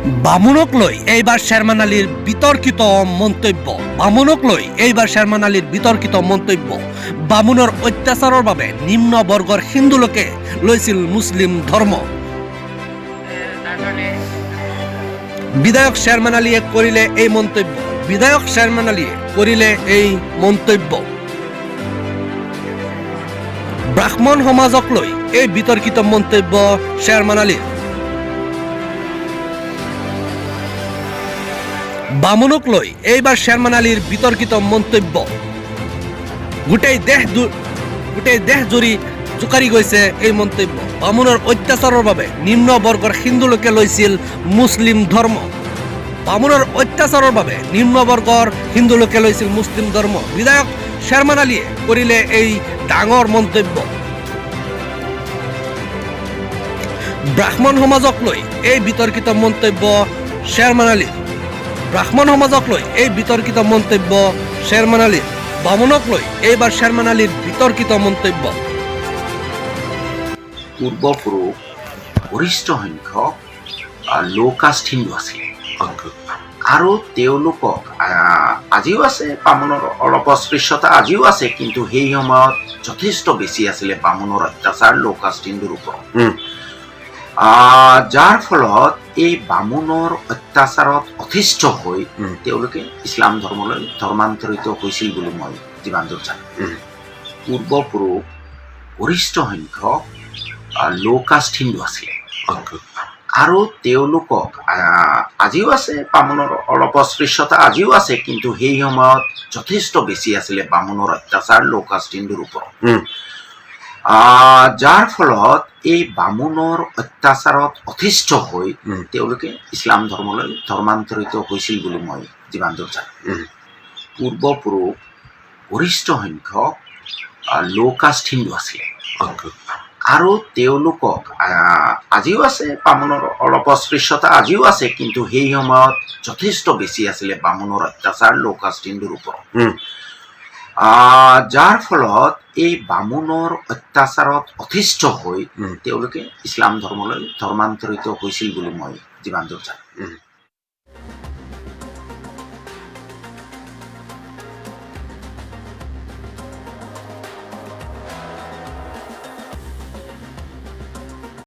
বামুণক লৈ এইবাৰ শ্বেৰমান আলীৰ বিতৰ্কিত মন্তব্য। বামুণৰ অত্যাচাৰৰ বাবে নিম্ন বৰ্গৰ হিন্দু লোকে লৈছিল মুছলিম ধৰ্ম। বিধায়ক শ্বেৰমান আলীয়ে কৰিলে এই মন্তব্য। ব্ৰাহ্মণ সমাজক লৈ এই বিতৰ্কিত মন্তব্য শ্বেৰমান আলীৰ। বামুণক লৈ এইবাৰ শ্বেৰমান আলীৰ বিতৰ্কিত মন্তব্য। গোটেই দেশ জুৰি জোকাৰি গৈছে এই মন্তব্য। বামুণৰ অত্যাচাৰৰ বাবে নিম্ন বৰ্গৰ হিন্দু লোকে লৈছিল মুছলিম ধৰ্ম। বিধায়ক শ্বেৰমান আলীয়ে কৰিলে এই ডাঙৰ মন্তব্য। ব্ৰাহ্মণ সমাজক লৈ এই বিতৰ্কিত মন্তব্য শ্বেৰমান আলীৰ। বামুণক লৈ এইবাৰ শ্বেৰমান আলীৰ বিতৰ্কিত মন্তব্য। পূৰ্বপুৰুষ গৰিষ্ঠ সংখ্যক লো কাষ্ট হিন্দু আছিল আৰু তেওঁলোকক আজিও আছে, বামুণৰ অলপ অস্পৃশ্যতা আজিও আছে, কিন্তু সেই সময়ত যথেষ্ট বেছি আছিলে বামুণৰ অত্যাচাৰ লো কাষ্ট হিন্দুৰ ওপৰত। যাৰ ফলত এই বামুণৰ অত্যাচাৰত অতিষ্ঠ হৈ তেওঁলোকে ইছলাম ধৰ্মলৈ ধৰ্মান্তৰিত হৈছিল বুলি মই যিমান দূৰ জানো। পূৰ্বপুৰুষ গৰিষ্ঠ সংখ্যক লো কাষ্ট হিন্দু আছিলে আৰু তেওঁলোকক আজিও আছে, বামুণৰ অলপ অস্পৃশ্যতা আজিও আছে, কিন্তু সেই সময়ত যথেষ্ট বেছি আছিলে বামুণৰ অত্যাচাৰ লো কাষ্ট হিন্দুৰ ওপৰত। যাৰ ফলত এই বামুণৰ অত্যাচাৰত অতিষ্ঠ হৈ তেওঁলোকে ইছলাম ধৰ্মলৈ ধৰ্মান্তৰিত হৈছিল বুলি মই যিমান দূৰ জানো। পূৰ্বপুৰুষ গৰিষ্ঠ সংখ্যক লো কাষ্ট হিন্দু আছিলে আৰু তেওঁলোকক আজিও আছে, বামুণৰ অলপ অস্পৃশ্যতা আজিও আছে, কিন্তু সেই সময়ত যথেষ্ট বেছি আছিলে বামুণৰ অত্যাচাৰ লো কাষ্ট হিন্দুৰ ওপৰত। যাৰ ফলত এই বামুণৰ অত্যাচাৰত অতিষ্ঠ হৈ তেওঁলোকে ইছলাম ধৰ্মলৈ ধৰ্মান্তৰিত হৈছিল বুলি মই যিমান দূৰ জানো।